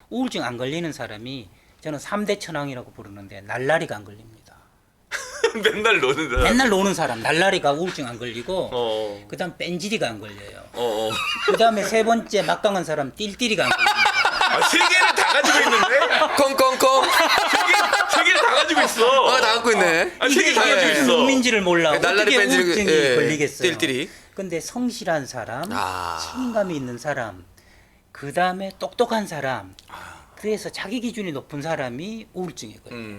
우울증 안 걸리는 사람이 저는 3대 천왕이라고 부르는데 날라리가 안 걸립니다. 맨날 노는 사람. 맨날 노는 사람 날라리가 우울증 안 걸리고 그다음 뺀질이가 안 걸려요. 그다음에 세 번째 막강한 사람 띨띨이가 안 걸립니다. 아, 세 개를 다 가지고 있는데? 콩콩콩. 세 개를 다 가지고 있어. 다 갖고 있네. 아, 세 개 다 가지고 무슨 있어. 놈인지를 몰라. 날라리 어떻게 뺀질, 우울증이 예, 걸리겠어요. 띨띨이. 근데 성실한 사람, 아. 책임감이 있는 사람, 그 다음에 똑똑한 사람, 그래서 자기 기준이 높은 사람이 우울증에 걸려요.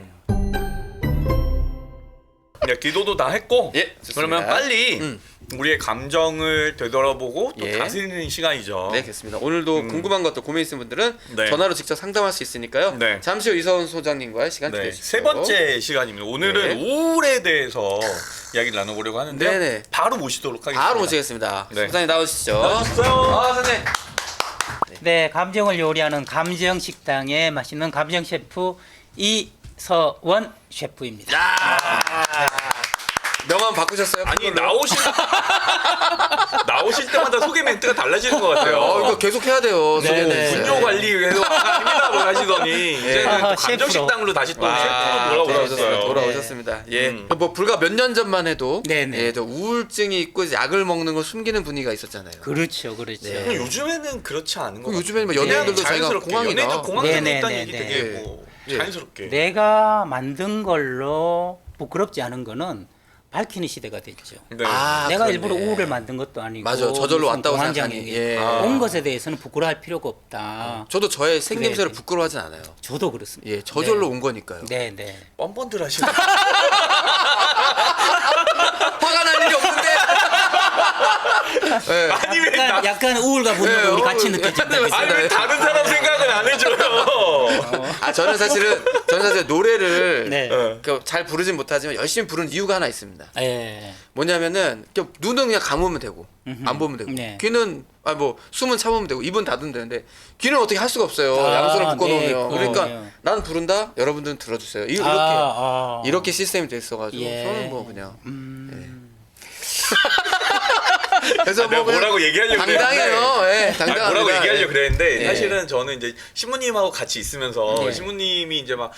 야, 기도도 다 했고. 예, 좋습니다. 그러면 빨리 우리의 감정을 되돌아보고 또 예. 다스리는 시간이죠. 네, 좋습니다. 오늘도 궁금한 것도 고민 있으신 분들은 네. 전화로 직접 상담할 수 있으니까요. 네. 잠시 후 이서훈 소장님과의 시간 네, 기대해 주시고. 세 번째 시간입니다. 오늘은 네. 우울에 대해서 이야기를 나눠보려고 하는데요. 네네. 바로 모시도록 하겠습니다. 바로 모시겠습니다. 네. 소장님 나오시죠. 나와주세요. 선생님. 네, 감정을 요리하는 감정 식당의 맛있는 감정 셰프 이서원 셰프입니다. 명함 바꾸셨어요? 아니 나오실 때마다 소개 멘트가 달라지는 것 같아요. 이거 계속 해야 돼요. 네, 소개는. 네. 분뇨 관리해서 아닙니다 뭐 하시더니 이제는 아하, 또 감정 셰프로. 식당으로 다시 또 와, 셰프로 돌아오셨어요. 돌아오셨습니다. 예. 음. 뭐 불과 몇 년 전만 해도 네네. 예, 저 우울증이 있고 이제 약을 먹는 걸 숨기는 분위기가 있었잖아요. 그렇죠, 그렇죠. 네. 근데 요즘에는 그렇지 않은 것 같아요. 요즘에는 뭐 연예인들도 자기가 자연스럽게 공항이나 연예인들 공항 들고 네, 있다는 네, 얘기 네, 되게 네. 뭐 예. 자연스럽게. 내가 만든 걸로 부끄럽지 않은 거는 밝히는 시대가 됐죠. 네. 내가 그렇네. 일부러 우울을 만든 것도 아니고 맞아, 저절로 무슨 왔다고 공황장애 생각하니. 예. 온 것에 대해서는 부끄러워할 필요가 없다. 저도 저의 생김새를 네. 부끄러워하진 않아요. 저도 그렇습니다. 예, 저절로 온 거니까요. 네, 네. 뻔뻔들 하시는. 화가 날 일이 없는데. 예. 아니 왜 나? 약간 우울과 분노가 네, 우리 같이 네, 느껴진다. 맞습니다. 아니 왜 다른 사람 생각은 안 해줘요? 저는 사실 노래를 네. 잘 부르진 못하지만 열심히 부르는 이유가 하나 있습니다. 예. 뭐냐면은 눈은 그냥 감으면 되고 안 보면 되고 네. 귀는 숨은 참으면 되고 입은 닫으면 되는데 귀는 어떻게 할 수가 없어요. 아, 양손을 묶어놓으면. 네, 그러니까 그거네요. 난 부른다. 여러분들은 들어주세요. 이렇게 이렇게 시스템이 돼 있어가지고 예. 저는 뭐 그냥. 그래서 내가 뭐 그냥 뭐라고 얘기하려고 당당해요. 예, 아니, 당당합니다. 뭐라고 얘기하려고 그랬는데 예. 사실은 저는 이제 신부님하고 같이 있으면서 네. 신부님이 이제 막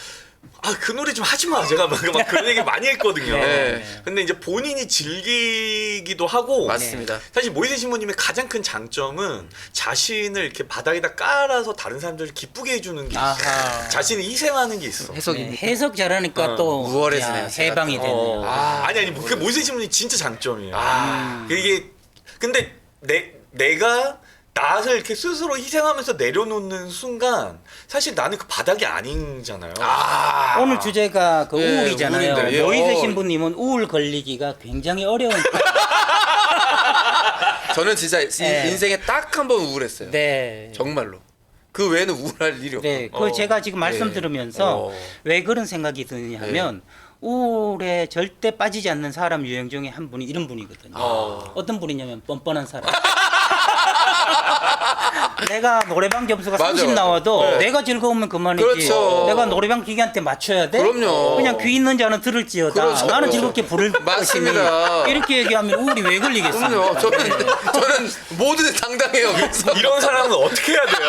그 노래 좀 하지 마. 제가 막 그런 얘기 많이 했거든요. 네. 근데 이제 본인이 즐기기도 하고 맞습니다. 사실 모이세 신부님의 가장 큰 장점은 자신을 이렇게 바닥에다 깔아서 다른 사람들을 기쁘게 해주는 게 있어요. 아하. 자신을 희생하는 게 있어. 해석입니다. 네, 해석 잘하니까 또 우월해지네요, 야, 제가 해방이 또. 되네요. 아니 그 모이세 신부님 진짜 장점이에요. 이게 근데 내가 나를 이렇게 스스로 희생하면서 내려놓는 순간 사실 나는 그 바닥이 아니잖아요. 오늘 주제가 그 예, 우울이잖아요. 우울인데, 예. 모이세 신부님은 우울 걸리기가 굉장히 어려운 저는 진짜 네. 인생에 딱 한 번 우울했어요. 네. 정말로. 그 외에는 우울할 일이 없어요. 네, 그 제가 지금 말씀 들으면서 왜 그런 생각이 드냐 하면 우울에 절대 빠지지 않는 사람 유형 중에 한 분이 이런 분이거든요. 어떤 분이냐면 뻔뻔한 사람. 내가 노래방 점수가 맞아. 30 나와도 네. 내가 즐거우면 그만이지. 그렇죠. 내가 노래방 기계한테 맞춰야 돼? 그럼요. 그냥 귀 있는 자는 들을지어다. 그렇죠. 나는 즐겁게 부를 맞습니다. 것이니. 이렇게 얘기하면 우울이 왜 걸리겠습니까? 그럼요. 저는 모든 당당해요. 그래서 이런 사람은 어떻게 해야 돼요?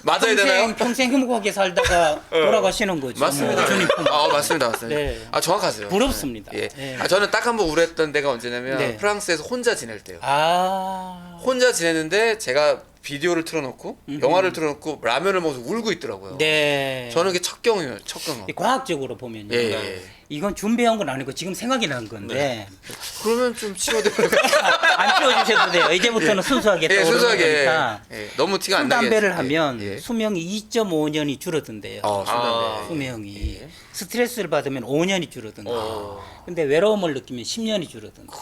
맞아야 되나요? 평생 행복하게 살다가 돌아가시는 거죠. 맞습니다. 뭐, 주님 품. 맞습니다. 네. 정확하세요. 부럽습니다. 예. 네. 저는 딱 한 번 우울했던 데가 언제냐면 네. 프랑스에서 혼자 지낼 때요. 아. 혼자 지내는데 제가 비디오를 틀어놓고 영화를 틀어놓고 라면을 먹어서 울고 있더라고요. 네. 저는 그게 첫 경험이에요. 첫 경험. 과학적으로 보면요. 예. 이건 준비한 건 아니고 지금 생각이 난 건데 그러면 좀 치워드려요. 안 치워주셔도 돼요. 이제부터는 순수하게 예, 떠오르는 순수하게. 거니까. 예, 너무 티가 안 술 나게. 담배를 예, 하면 예. 수명이 2.5년이 줄어든대요. 술 담배. 수명이. 스트레스를 받으면 5년이 줄어든대요. 근데 외로움을 느끼면 10년이 줄어든대요.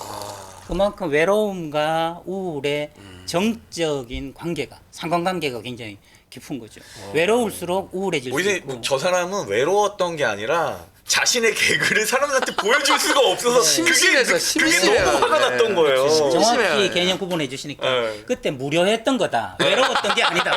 그만큼 외로움과 우울의 정적인 관계가 상관관계가 굉장히 깊은 거죠. 외로울수록 우울해질 수 모이세 있고. 저 사람은 외로웠던 게 아니라 자신의 개그를 사람들한테 보여줄 수가 없어서 심심해서, 그게 심심해요. 너무 화가 네. 났던 거예요. 심심해요. 정확히 네. 개념 구분해 주시니까 네. 그때 무료했던 거다. 외로웠던 게 아니다.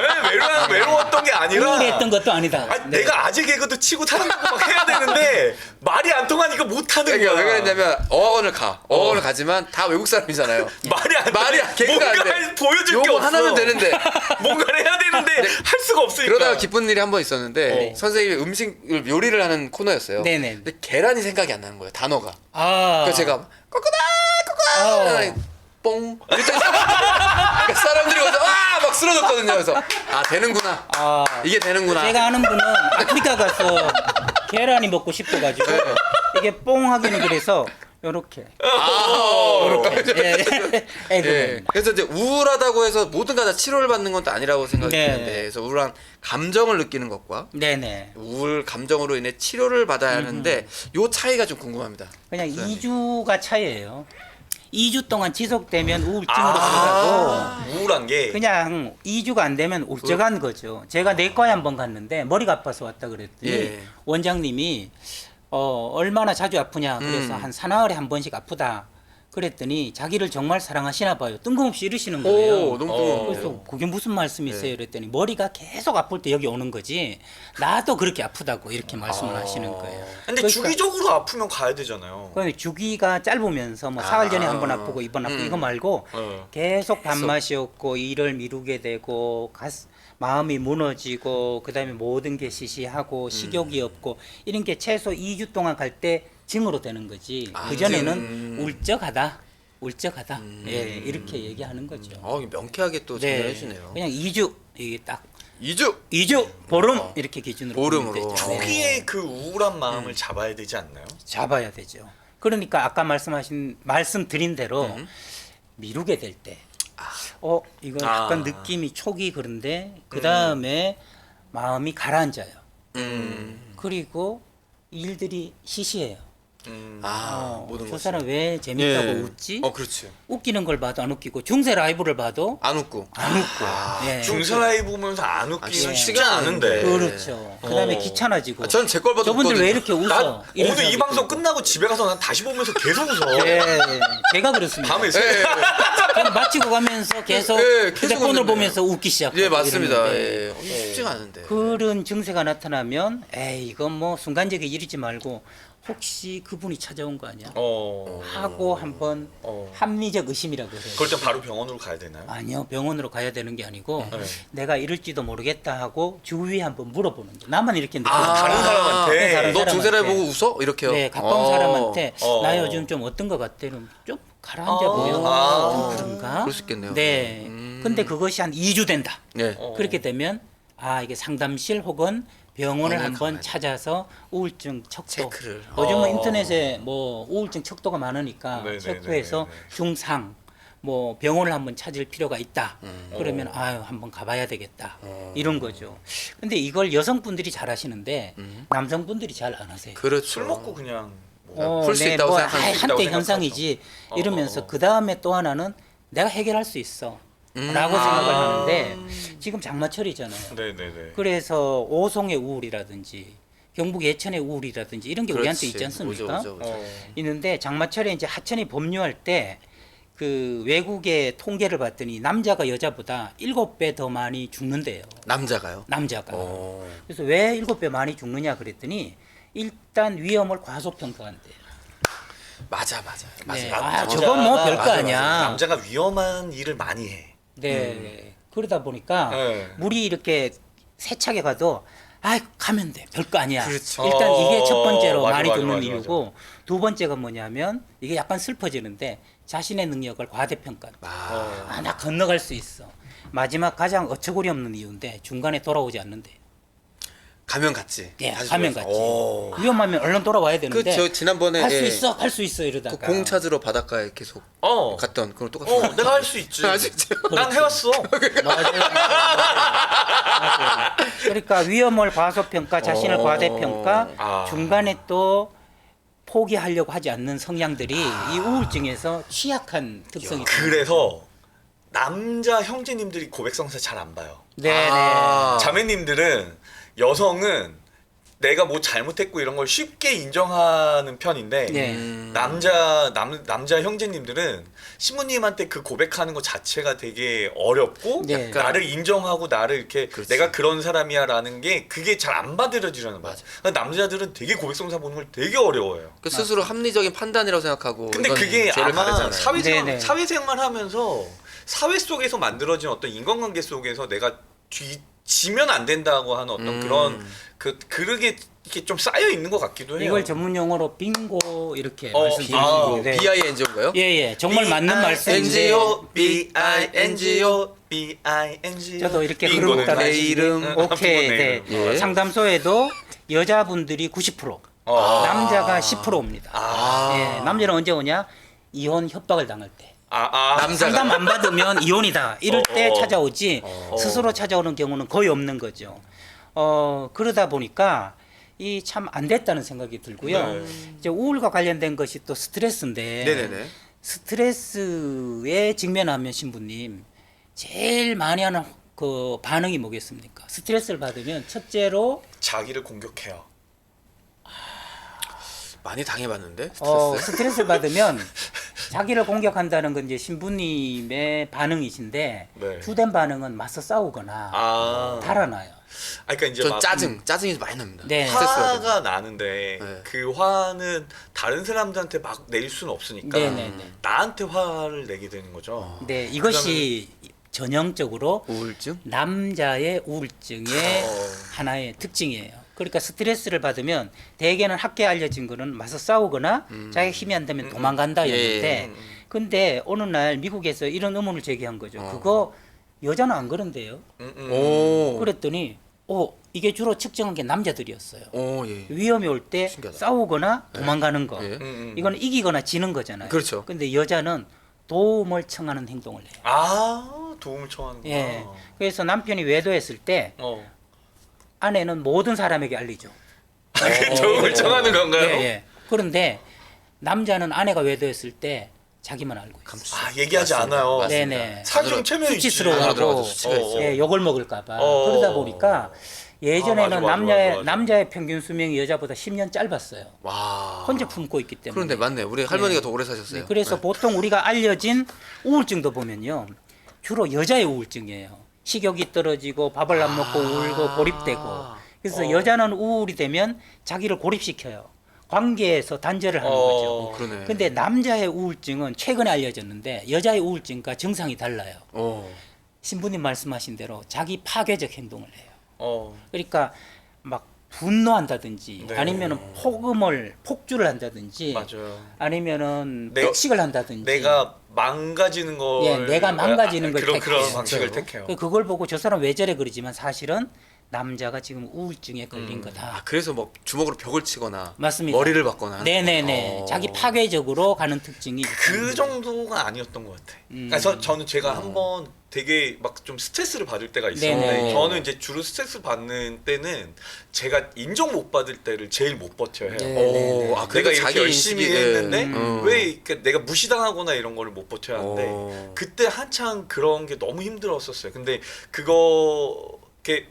외로웠던 게 아니라 우울했던 것도 아니다. 아니, 네. 내가 아재 개그도 치고 사람 보고 막 해야 되는데 말이 안 통하니까 못 하는 그러니까 거야. 왜 그랬냐면 어학원을 가지만 다 외국 사람이잖아요. 말이 개그가 안 돼. 뭔가 보여줄 게 요거 없어. 하나면 되는데 뭔가를 해야 되는데 할 수가 없으니까. 그러다가 기쁜 일이 한 번 있었는데 선생님이 음식을 요리를 하는 코너였어요. 네네. 근데 계란이 생각이 안 나는 거예요. 단어가. 아. 그래서 제가 꼬꼬다 뽕 이랬더니 그러니까 사람들이 와서 막 쓰러졌거든요. 그래서 되는구나. 아. 이게 되는구나. 제가 아는 분은 아프리카 가서 계란이 먹고 싶어가지고 이게 뽕 하기는 그래서 요렇게 예. 예. 그래서 이제 우울하다고 해서 모든 가 다 치료를 받는 건 또 아니라고 생각이 네. 드는데 그래서 우울한 감정을 느끼는 것과 네네. 우울 감정으로 인해 치료를 받아야 하는데 요 차이가 좀 궁금합니다. 그냥 2주가 차이예요. 2주 동안 지속되면 우울증으로 들어가고 우울한 게 그냥 2주가 안 되면 울적한 거죠. 제가 내과에 한번 갔는데 머리가 아파서 왔다 그랬더니 예. 원장님이 얼마나 자주 아프냐 그래서 한 사나흘에 한 번씩 아프다 그랬더니 자기를 정말 사랑하시나 봐요. 뜬금없이 이러시는 거예요. 오, 너무 그래서 그게 무슨 말씀이세요? 그랬더니 머리가 계속 아플 때 여기 오는 거지 나도 그렇게 아프다고 이렇게 말씀을 하시는 거예요. 근데 그러니까 주기적으로 아프면 가야 되잖아요. 그러니까 주기가 짧으면서 뭐 사흘 전에 한 번 아프고 이번 아프고 이거 말고 계속 밥맛이 없고 일을 미루게 되고 마음이 무너지고 그다음에 모든 게 시시하고 식욕이 없고 이런 게 최소 2주 동안 갈 때 증으로 되는 거지. 그전에는 울적하다. 예, 이렇게 얘기하는 거죠. 명쾌하게 또 네. 정리해 주네요. 그냥 2주 이게 딱 2주 보름 이렇게 기준으로 보름으로. 보면 되죠. 네. 초기에 그 우울한 마음을 잡아야 되지 않나요? 잡아야 되죠. 그러니까 아까 말씀드린 대로 미루게 될 때, 이거 약간 느낌이 촉이 그런데 그 다음에 마음이 가라앉아요. 그리고 일들이 시시해요. 모든 저 것이. 사람 왜 재밌다고 예. 웃지? 그렇죠. 웃기는 걸 봐도 안 웃기고 중세 라이브를 봐도 안 웃고. 안 웃고. 예. 중세 라이브 보면서 안 웃기는 예. 쉽지 않은데. 그렇죠. 그다음에 귀찮아지고. 전 제 걸 봐도 저분들 웃거든요. 왜 이렇게 웃어? 나 이런 오늘 이 생각이 방송 들고. 끝나고 집에 가서 난 다시 보면서 계속 웃어. 예, 제가 그렇습니다. 밤에 그럼 마치고 가면서 계속 계속 휴대폰을 웃는데. 보면서 웃기 시작하고 예, 맞습니다. 이러는데 예. 쉽지가 않은데. 그런 증세가 나타나면 이건 뭐 순간적인 일이지 말고 혹시 그분이 찾아온 거 아니야? 하고 한번 합리적 의심이라고 해요. 그럴 땐 바로 병원으로 가야 되나요? 아니요, 병원으로 가야 되는 게 아니고 내가 이럴지도 모르겠다 하고 주위에 한번 물어보는 거. 나만 이렇게 느끼는 다른 사람한테? 네, 다른 너 중세를 사람한테. 보고 웃어? 이렇게요? 네, 가까운 사람한테 어. 나 요즘 좀 어떤 것 같아? 그럼 좀 가라앉아 보여. 좀 그런가? 그럴 수 있겠네요. 네. 근데 그것이 한 2주 된다. 네. 그렇게 되면 이게 상담실 혹은 병원을 한번 가봐야 돼. 찾아서 우울증 척도. 체크를. 요즘은 인터넷에 뭐 우울증 척도가 많으니까 네네네네. 체크해서 중상 뭐 병원을 한번 찾을 필요가 있다. 그러면 한번 가봐야 되겠다. 이런 거죠. 근데 이걸 여성분들이 잘 하시는데 남성분들이 잘 안 하세요. 그렇죠. 술 먹고 그냥 뭐 풀수 있다고 생각하는 수 한때 있다고 현상이지 생각하죠. 이러면서 그 다음에 또 하나는 내가 해결할 수 있어. 라고 생각을 하는데 지금 장마철이잖아요. 네네네. 그래서 오송의 우울이라든지 경북 예천의 우울이라든지 이런 게 우리한테 그렇지. 있지 않습니까? 오죠. 있는데 장마철에 이제 하천이 법류할 때 그 외국의 통계를 봤더니 남자가 여자보다 7배 더 많이 죽는데요. 남자가요? 남자가. 그래서 왜 7배 많이 죽느냐 그랬더니 일단 위험을 과소평가한대요. 맞아. 네. 맞아. 저건 뭐 별거 맞아. 아니야. 남자가 위험한 일을 많이 해. 네. 그러다 보니까 네. 물이 이렇게 세차게 가도 가면 돼. 별거 아니야. 그렇죠. 일단 이게 첫 번째로 맞아, 많이 맞아, 듣는 맞아, 이유고 두 번째가 뭐냐면 이게 약간 슬퍼지는데 자신의 능력을 과대평가. 나 건너갈 수 있어. 마지막 가장 어처구니 없는 이유인데 중간에 돌아오지 않는데. 가면 갔지. 예, 다시 가면 돌아서. 갔지. 오. 위험하면 얼른 돌아와야 되는데. 저 지난번에 갈 수 있어, 갈 수 있어 이러다가. 공 찾으러 바닷가에 계속 갔던 그런 똑같은. 내가 할 수 있지. 할 수 있지. 난 해왔어. 맞아요. 그러니까 위험을 과소평가, 자신을 과대평가, 중간에 또 포기하려고 하지 않는 성향들이 이 우울증에서 취약한 특성이 있습니다. 그래서 남자 형제님들이 고백성사 잘 안 봐요. 네네. 아. 자매님들은 여성은 내가 뭐 잘못했고 이런 걸 쉽게 인정하는 편인데 네. 남자 형제님들은 신부님한테 그 고백하는 것 자체가 되게 어렵고 네. 나를 인정하고 나를 이렇게 그렇지. 내가 그런 사람이야라는 게 그게 잘 안 받아들여지려는 거야. 맞아. 그러니까 남자들은 되게 고백성사 보는 걸 되게 어려워해요. 그 스스로 합리적인 판단이라고 생각하고. 근데 이건 그게 죄를 아마 가르잖아요. 네네. 사회생활 하면서 사회 속에서 만들어진 어떤 인간관계 속에서 내가 지면 안 된다고 하는 어떤 그런 그게 이렇게 좀 쌓여 있는 것 같기도 해요. 이걸 전문 용어로 빙고 이렇게 어, 말씀드리고 네. BING인가요? 예예 정말 맞는 말씀인데 BINGO 저도 이렇게 빙고는 흐름 따라 내 이름. 오케이 내 네. 이름. 예. 상담소에도 여자분들이 90% 남자가 10%입니다. 예, 남자는 언제 오냐? 이혼 협박을 당할 때. 남자가. 상담 안 받으면 이혼이다. 이럴 때 어. 찾아오지 스스로 찾아오는 경우는 거의 없는 거죠. 그러다 보니까 이 참 안 됐다는 생각이 들고요. 네. 이제 우울과 관련된 것이 또 스트레스인데 네네네. 스트레스에 직면하면 신부님 제일 많이 하는 그 반응이 뭐겠습니까? 스트레스를 받으면 첫째로 자기를 공격해요. 많이 당해봤는데 스트레스. 스트레스를 받으면 자기를 공격한다는 건 이제 신부님의 반응이신데 네. 주된 반응은 맞서 싸우거나 달아나요. 그러니까 이제 전 막 짜증이 많이 납니다. 네. 스트레스 받으면. 화가 나는데 네. 그 화는 다른 사람들한테 막 낼 수는 없으니까 네네네. 나한테 화를 내게 되는 거죠. 네, 이것이 전형적으로 우울증? 남자의 우울증의 하나의 특징이에요. 그러니까 스트레스를 받으면 대개는 학계에 알려진 거는 맞서 싸우거나 자기 힘이 안 되면 도망간다 이랬는데 근데 어느 날 미국에서 이런 의문을 제기한 거죠. 그거 여자는 안 그런데요. 오. 그랬더니 이게 주로 측정한 게 남자들이었어요. 오 예. 위험이 올 때 신기하다. 싸우거나 도망가는 거. 예. 이거는 이기거나 지는 거잖아요. 그렇죠. 근데 여자는 도움을 청하는 행동을 해요. 도움을 청하는구나. 예. 그래서 남편이 외도했을 때 아내는 모든 사람에게 알리죠. 도움을 청하는 건가요? 예, 예. 그런데 남자는 아내가 외도했을 때 자기만 알고 있어요. 얘기하지 않아요. 맞습니다. 네네. 사정 체면이 있지. 수치스러워하고 들어가서 수치가 있어요. 예, 욕을 먹을까봐 어. 그러다 보니까 예전에는 맞아. 남자의 평균 수명이 여자보다 10년 짧았어요. 와. 혼자 품고 있기 때문에. 그런데 맞네. 우리 할머니가 더 오래 사셨어요. 네, 그래서 보통 우리가 알려진 우울증도 보면요, 주로 여자의 우울증이에요. 식욕이 떨어지고 밥을 안 먹고 울고 고립되고. 그래서 여자는 우울이 되면 자기를 고립시켜요. 관계에서 단절을 하는 거죠. 그러네. 근데 남자의 우울증은 최근에 알려졌는데 여자의 우울증과 증상이 달라요. 신부님 말씀하신 대로 자기 파괴적 행동을 해요. 그러니까 막 분노한다든지 네. 아니면은 폭주를 한다든지 맞아요. 아니면은 내- 폭식을 한다든지 내가 망가지는 걸 예, 내가 망가지는 걸 그런 택해요. 방식을 택해요. 그걸 보고 저 사람 왜 저래 그러지만 사실은 남자가 지금 우울증에 걸린 아 거다. 그래서 뭐 주먹으로 벽을 치거나 맞습니다. 머리를 박거나. 네네네. 자기 파괴적으로 가는 특징이 그 정도가 아니었던 것 같아. 그러니까 저는 제가 한번 되게 막 좀 스트레스를 받을 때가 있었는데 네네. 저는 이제 주로 스트레스 받는 때는 제가 인정 못 받을 때를 제일 못 버텨 해요. 네. 아, 내가 그래도 이렇게 자기 열심히 인식이, 했는데 네. 왜 이렇게 내가 무시당하거나 이런 거를 못 버텨야 하는데 그때 한창 그런 게 너무 힘들었었어요. 근데 그거 이렇게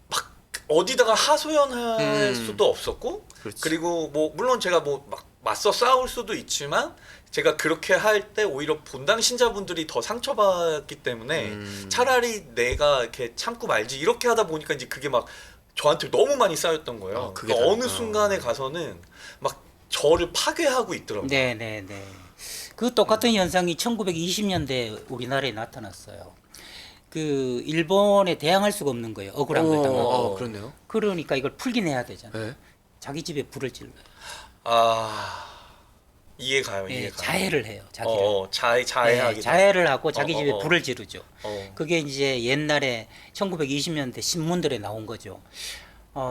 막 어디다가 하소연할 수도 없었고 그렇지. 그리고 뭐 물론 제가 뭐 막 맞서 싸울 수도 있지만 제가 그렇게 할 때 오히려 본당 신자분들이 더 상처받기 때문에 차라리 내가 이렇게 참고 말지 이렇게 하다 보니까 이제 그게 막 저한테 너무 많이 쌓였던 거예요. 그게 그러니까 어느 다르구나. 순간에 가서는 막 저를 파괴하고 있더라고요. 네네네. 그 똑같은 현상이 1920년대 우리나라에 나타났어요. 그 일본에 대항할 수가 없는 거예요. 억울한 걸 당하고. 그렇네요. 그러니까 이걸 풀긴 해야 되잖아요. 네. 자기 집에 불을 질러요. 이해 가요. 예, 이해 가요. 자해를 해요. 자기를. 자해하기. 네, 자해를 하고 자기 어, 집에 어, 어. 불을 지르죠. 그게 이제 옛날에 1920년대 신문들에 나온 거죠.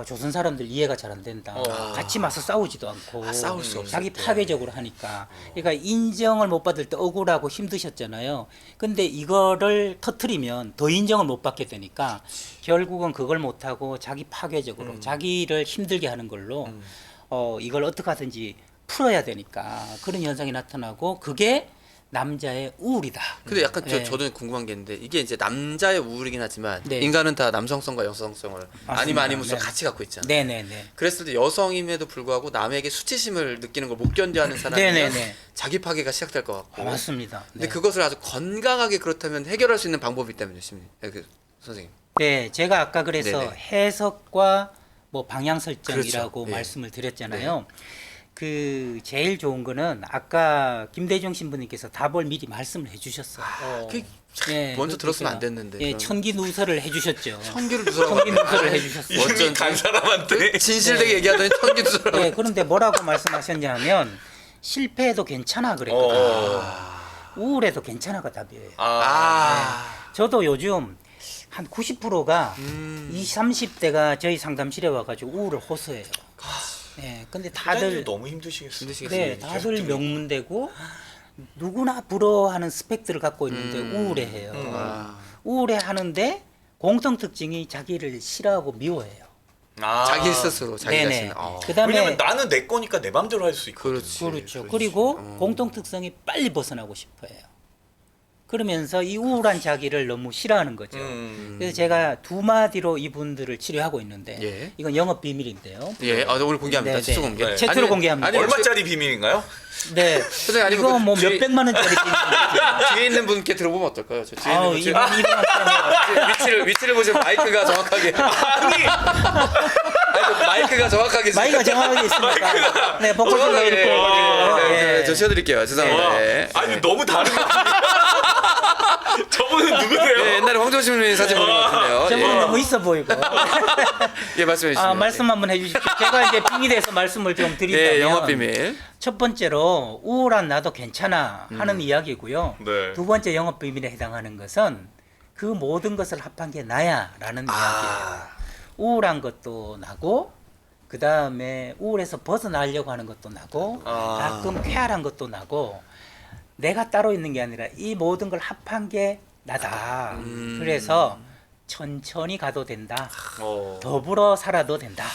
조선 사람들 이해가 잘 안 된다. 같이 맞서 싸우지도 않고 싸울 수 없을 자기 때. 파괴적으로 하니까. 그러니까 인정을 못 받을 때 억울하고 힘드셨잖아요. 근데 이거를 터트리면 더 인정을 못 받게 되니까 결국은 그걸 못 하고 자기 파괴적으로 자기를 힘들게 하는 걸로 이걸 어떻게 하든지 풀어야 되니까 그런 현상이 나타나고 그게 남자의 우울이다. 근데 약간 네. 저도 궁금한 게 있는데 이게 이제 남자의 우울이긴 하지만 네. 인간은 다 남성성과 여성성을 아니면 아니면서 네. 같이 갖고 있잖아요. 네네네. 그랬을 때 여성임에도 불구하고 남에게 수치심을 느끼는 걸 못 견뎌하는 사람이면 네네네. 자기 파괴가 시작될 것 같고. 맞습니다. 근데 네. 그것을 아주 건강하게 그렇다면 해결할 수 있는 방법이 있다면요, 선생님. 네, 제가 아까 그래서 네네. 해석과 뭐 방향 설정이라고 그렇죠. 예. 말씀을 드렸잖아요. 그 제일 좋은 거는 아까 김대중 신부님께서 답을 미리 말씀을 해주셨어요. 그 예, 먼저 그렇게 들었으면 제가, 안 됐는데. 예, 그럼. 천기 누설을 해주셨죠. 천기를 두서라고. 천기 누설을 해주셨어요. 이미 어쩐지. 간 사람한테 진실되게 얘기하더니 천기 두서라고. 네, 그런데 뭐라고 말씀하셨냐면 실패해도 괜찮아 그랬거든요. 우울해도 괜찮아가 답이에요. 저도 요즘 한 90%가 20, 30대가 저희 상담실에 와가지고 우울을 호소해요. 네, 근데 다들 너무 힘드시겠어요. 네, 다들 명문대고 누구나 부러워하는 스펙들을 갖고 있는데 우울해해요. 우울해하는데 공통 특징이 자기를 싫어하고 미워해요. 자기 스스로 자기 네네. 자신. 그다음에 왜냐면 나는 내 거니까 내 맘대로 할 수 있거든. 그렇지. 그렇죠. 그리고 공통 특성이 빨리 벗어나고 싶어해요. 그러면서 이 우울한 자기를 너무 싫어하는 거죠. 그래서 제가 두 마디로 이분들을 치료하고 있는데 예. 이건 영업 비밀인데요. 예, 오늘 공개합니다. 네, 최초 네. 공개. 네. 최초로 공개합니다. 아니, 얼마짜리 비밀인가요? 네. 선생님, 아니면 이거 그 뭐 뒤에- 몇백만 원짜리 비밀이죠. 뒤에 있는 분께 들어보면 어떨까요? 저 뒤에 아우, 있는 분 위치를 보시면 마이크가 정확하게 아니, 마이크가 정확하게 마이가 정확하게 있으니까. 네, 복권도 정확하게. 이렇게 해가지고. 네, 저 치워드릴게요. 죄송합니다. 와, 네. 아니 너무 다른 거 저분은 누구세요? 네, 옛날에 황정신 사진 보는 것 같은데요. 저분은 예. 너무 있어 보이고. 예, 말씀해 주시죠. 말씀 한번 해주십시오. 제가 이제 비밀에서 말씀을 좀 드린다면. 예, 영업 비밀. 첫 번째로 우울한 나도 괜찮아 하는 이야기고요. 네. 두 번째 영업 비밀에 해당하는 것은 그 모든 것을 합한 게 나야라는 이야기예요. 우울한 것도 나고 그 다음에 우울해서 벗어나려고 하는 것도 나고 가끔 쾌활한 것도 나고 내가 따로 있는 게 아니라 이 모든 걸 합한 게 나다. 그래서 천천히 가도 된다. 더불어 살아도 된다.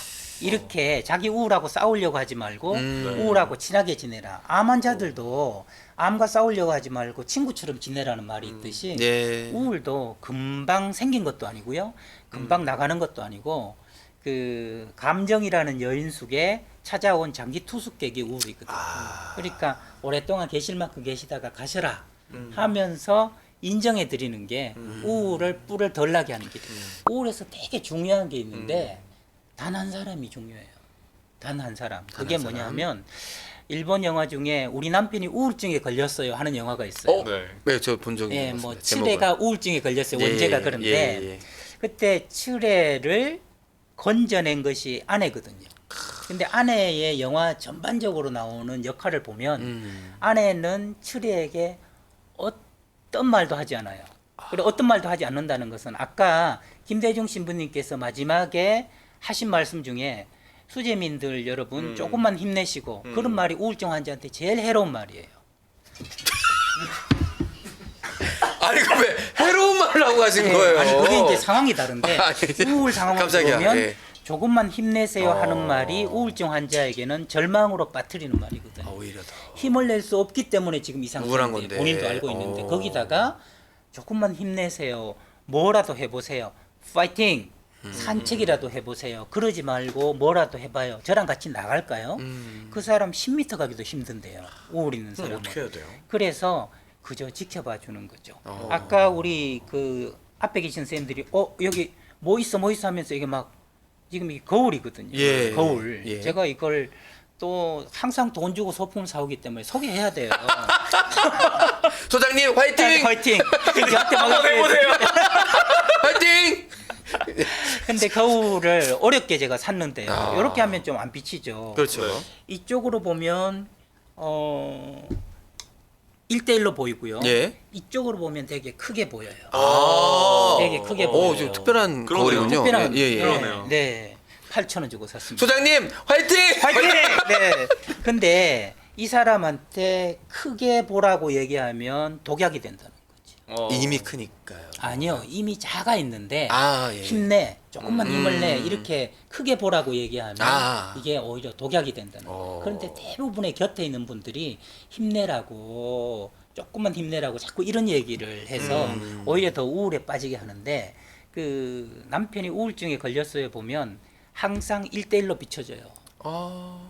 이렇게 자기 우울하고 싸우려고 하지 말고 우울하고 친하게 지내라. 암 환자들도 암과 싸우려고 하지 말고 친구처럼 지내라는 말이 있듯이 예. 우울도 금방 생긴 것도 아니고요. 금방 나가는 것도 아니고 그 감정이라는 여인 속에 찾아온 장기 투숙객이 우울이거든요. 그러니까 오랫동안 계실 만큼 계시다가 가셔라 하면서 인정해 드리는 게 우울을 뿔을 덜 나게 하는 길이에요. 우울에서 되게 중요한 게 있는데 단 한 사람이 중요해요. 단 한 사람. 그게 뭐냐면 일본 영화 중에 우리 남편이 우울증에 걸렸어요 하는 영화가 있어요. 네. 네, 저 본 적이 예, 있습니다. 뭐 제목을. 칠레가 우울증에 걸렸어요. 예, 원제가 예, 그런데 예, 예. 그때 칠레를 건져낸 것이 아내거든요. 근데 아내의 영화 전반적으로 나오는 역할을 보면 아내는 칠레에게 어떤 말도 하지 않아요. 그리고 어떤 말도 하지 않는다는 것은 아까 김대중 신부님께서 마지막에 하신 말씀 중에 수재민들 여러분 조금만 힘내시고 그런 말이 우울증 환자한테 제일 해로운 말이에요. 아니 왜 해로운 말을 하고 가신 거예요? 아니 그게 이제 상황이 다른데 아니, 이제 우울 상황을 깜짝이야. 보면 예. 조금만 힘내세요 하는 말이 우울증 환자에게는 절망으로 빠뜨리는 말이거든요. 오히려 더. 힘을 낼 수 없기 때문에 지금 이 우울한 상태인데 건데. 본인도 알고 있는데 거기다가 조금만 힘내세요. 뭐라도 해보세요. 파이팅. 산책이라도 해보세요. 그러지 말고 뭐라도 해봐요. 저랑 같이 나갈까요? 그 사람 10m 가기도 힘든데요. 우울 있는 사람은. 어떻게 해야 돼요? 그래서 그저 지켜봐 주는 거죠. 아까 우리 그 앞에 계신 선생님들이 여기 뭐 있어 하면서 이게 막 지금 이게 거울이거든요. 예. 거울. 예. 제가 이걸 또 항상 돈 주고 소품 사오기 때문에 소개해야 돼요. 소장님 화이팅! 화이팅. 저한테 막 한번 해보세요. 화이팅! 근데 거울을 어렵게 제가 샀는데요. 이렇게 하면 좀 안 비치죠. 그렇죠. 네. 이쪽으로 보면 1대1로 보이고요. 예. 이쪽으로 보면 되게 크게 보여요. 되게 크게 오, 보여요. 좀 특별한 그러네요. 거울이군요. 특별한 예, 예. 그러네요. 네. 8,000원 주고 샀습니다. 소장님 화이팅! 화이팅! 네. 근데 이 사람한테 크게 보라고 얘기하면 독약이 된다는 거죠. 이미 크니까요. 아니요. 이미 작아 있는데 예. 힘내. 조금만 힘을 내. 이렇게 크게 보라고 얘기하면 아. 이게 오히려 독약이 된다는 거예요. 그런데 대부분의 곁에 있는 분들이 힘내라고 조금만 힘내라고 자꾸 이런 얘기를 해서 오히려 더 우울에 빠지게 하는데 그 남편이 우울증에 걸렸어요 보면 항상 1대1로 비춰져요.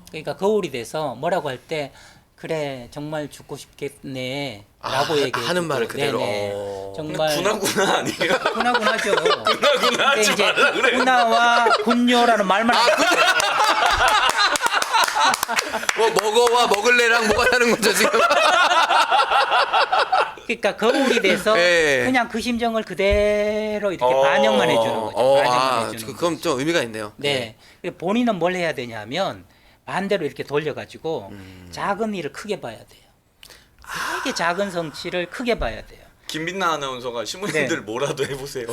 그러니까 거울이 돼서 뭐라고 할 때 그래 정말 죽고 싶겠네 라고 얘기해 하는 말을 그대로. 정말 구나구나 아니에요? 구나구나죠. 구나구나 하지 이제 말라 그래. 구나와 군요라는 말만 뭐 먹어와 먹을래랑 뭐가 다른 거죠 지금? 그러니까 거울이 돼서 예. 그냥 그 심정을 그대로 이렇게 반영만 해주는 거죠. 반영만 해주는 그럼 거죠. 좀 의미가 있네요. 네. 본인은 뭘 해야 되냐면 반대로 이렇게 돌려가지고 작은 일을 크게 봐야 돼요. 되게 작은 성취를 크게 봐야 돼요. 김민나 아나운서가 신부님들 네. 뭐라도 해보세요.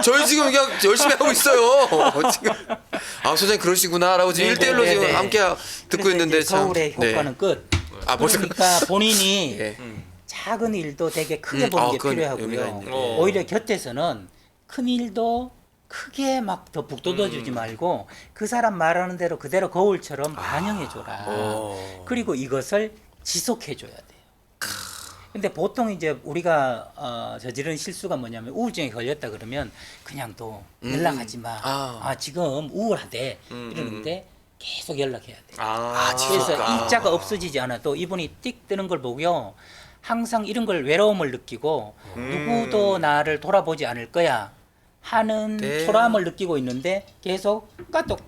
저희 지금 그냥 열심히 하고 있어요. 지금 소장님 그러시구나라고 지금 네, 1대1로 네, 지금 네. 함께 듣고 그래서 있는데 이제 참. 서울의 효과는 네. 끝. 벌써 그러니까 본인이 예. 작은 일도 되게 크게 보는 게 그건 의미가 필요하고요. 있네요. 오히려 곁에서는 큰 일도 크게 막 더 북돋아주지 말고 그 사람 말하는 대로 그대로 거울처럼 반영해줘라. 그리고 이것을 지속해줘야 돼요. 근데 보통 이제 우리가 저지른 실수가 뭐냐면 우울증에 걸렸다 그러면 그냥 또 연락하지 마. 지금 우울하대 이러는데 계속 연락해야 돼. 그래서 일자가 없어지지 않아도 이분이 띡 뜨는 걸 보고요. 항상 이런 걸 외로움을 느끼고 누구도 나를 돌아보지 않을 거야 하는 네. 초라함을 느끼고 있는데 계속 까똑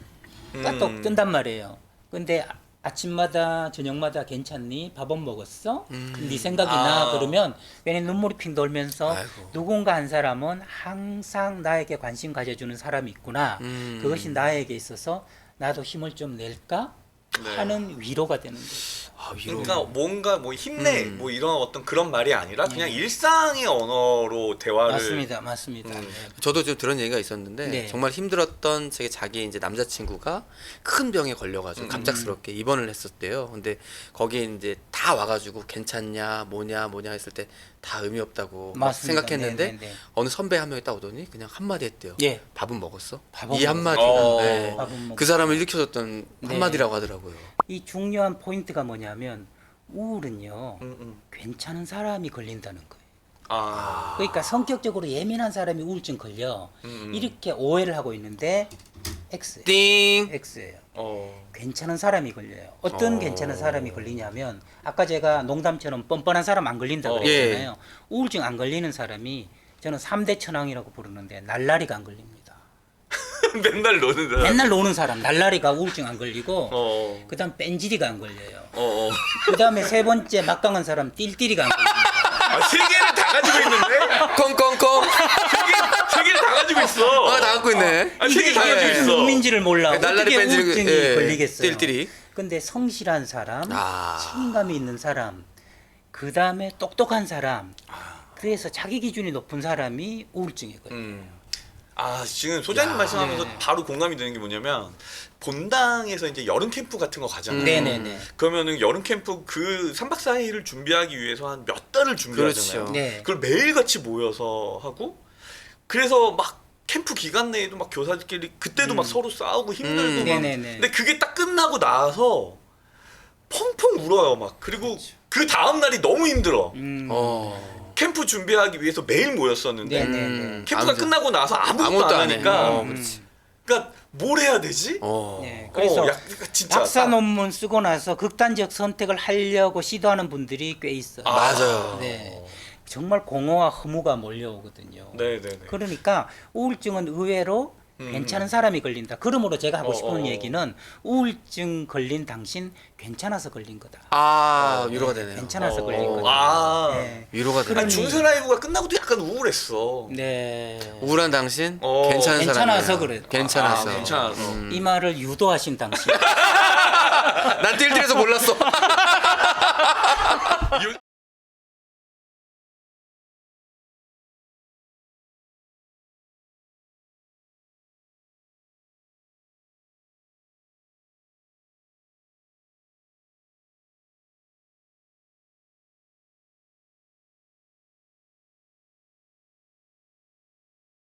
뜬단 말이에요. 근데 아침마다 저녁마다 괜찮니? 밥은 먹었어? 네 생각이 나? 그러면 괜히 눈물이 핑 돌면서 아이고. 누군가 한 사람은 항상 나에게 관심 가져주는 사람이 있구나. 그것이 나에게 있어서 나도 힘을 좀 낼까? 네. 하는 위로가 되는 거죠. 위로. 그러니까 뭔가 뭐 힘내 뭐 이런 어떤 그런 말이 아니라 그냥 일상의 언어로 대화를 맞습니다. 네. 저도 좀 들은 얘기가 있었는데 네. 정말 힘들었던 자기 이제 남자친구가 큰 병에 걸려가지고 갑작스럽게 입원을 했었대요. 근데 거기에 이제 다 와가지고 괜찮냐 뭐냐 했을 때 다 의미 없다고 막 맞습니다. 생각했는데 네. 어느 선배 한 명이 딱 오더니 그냥 한마디 했대요. 예. 밥은 먹었어? 밥은 이 한마디가 먹었어. 네. 밥은 먹었어. 그 사람을 일으켜줬던 네. 한마디라고 하더라고요. 이 중요한 포인트가 뭐냐면 우울은요. 음. 괜찮은 사람이 걸린다는 거예요. 아. 그러니까 성격적으로 예민한 사람이 우울증 걸려 이렇게 오해를 하고 있는데 X예요. 띵. X예요. 어. 괜찮은 사람이 걸려요. 어떤 괜찮은 사람이 걸리냐면 아까 제가 농담처럼 뻔뻔한 사람 안 걸린다고 그랬잖아요. 우울증 안 걸리는 사람이 저는 3대 천왕이라고 부르는데 날라리가 안 걸립니다. 맨날 노는 사람. 맨날 노는 사람 날라리가 우울증 안 걸리고 어. 그다음 뺀질이가 안 걸려요. 어. 그다음에 세 번째 막강한 사람 띨띨이가 안 걸립니다. 세 개를 다 가지고 있는데? 꽁꽁꽁. 세 개를 다 가지고 있어. 다 갖고 있네. 세 개 다 이게 가지고 무슨 있어. 의미인지를 몰라. 날라리 어떻게 뺀질, 우울증이 예, 걸리겠어요. 띨띨이. 근데 성실한 사람, 아. 책임감이 있는 사람, 그 다음에 똑똑한 사람, 그래서 자기 기준이 높은 사람이 우울증에 걸려요. 지금 소장님 말씀하면서 바로 공감이 되는 게 뭐냐면 본당에서 이제 여름 캠프 같은 거 가잖아요. 네네네. 그러면은 여름 캠프 그 3박 4일을 준비하기 위해서 한 몇 달을 준비하잖아요. 그렇죠. 네. 그걸 매일 같이 모여서 하고 그래서 막 캠프 기간 내에도 막 교사들끼리 그때도 막 서로 싸우고 힘들고 막 네네네. 근데 그게 딱 끝나고 나서 펑펑 울어요 막 그리고 그 다음 날이 너무 힘들어. 캠프 준비하기 위해서 매일 모였었는데 네네네. 캠프가 끝나고 나서 아무것도 안 하니까 그렇지. 그러니까 뭘 해야 되지? 네. 그래서 진짜 박사 논문 쓰고 나서 극단적 선택을 하려고 시도하는 분들이 꽤 있어요. 맞아요. 네. 정말 공허와 허무가 몰려오거든요. 네네네. 그러니까 우울증은 의외로 괜찮은 사람이 걸린다. 그러므로 제가 하고 싶은 얘기는 우울증 걸린 당신 괜찮아서 걸린 거다. 위로가 되네요. 괜찮아서 걸린 거다. 네. 위로가 되네요. 아니 준서 라이브가 끝나고도 약간 우울했어. 네. 우울한 당신 괜찮은 괜찮아서 사람이에요. 그래. 괜찮아서. 괜찮아서. 이 말을 유도하신 당신. 난 띨띨해서 몰랐어.